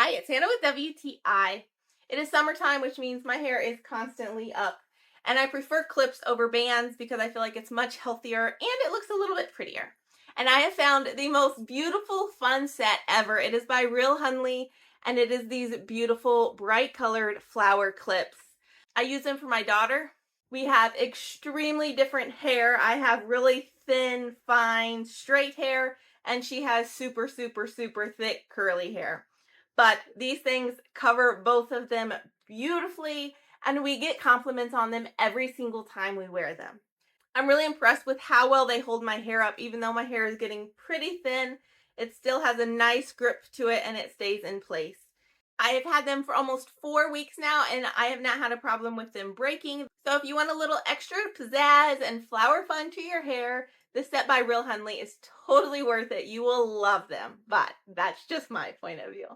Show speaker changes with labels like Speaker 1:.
Speaker 1: Hi, it's Hannah with WTI. It is summertime, which means my hair is constantly up. And I prefer clips over bands because I feel like it's much healthier and it looks a little bit prettier. And I have found the most beautiful fun set ever. It is by REALHUNLEE and it is these beautiful bright colored flower clips. I use them for my daughter. We have extremely different hair. I have really thin, fine, straight hair, and she has super, super, super thick curly hair. But these things cover both of them beautifully, and we get compliments on them every single time we wear them. I'm really impressed with how well they hold my hair up. Even though my hair is getting pretty thin, it still has a nice grip to it and it stays in place. I have had them for almost 4 weeks now and I have not had a problem with them breaking. So if you want a little extra pizzazz and flower fun to your hair, this set by REALHUNLEE is totally worth it. You will love them, but that's just my point of view.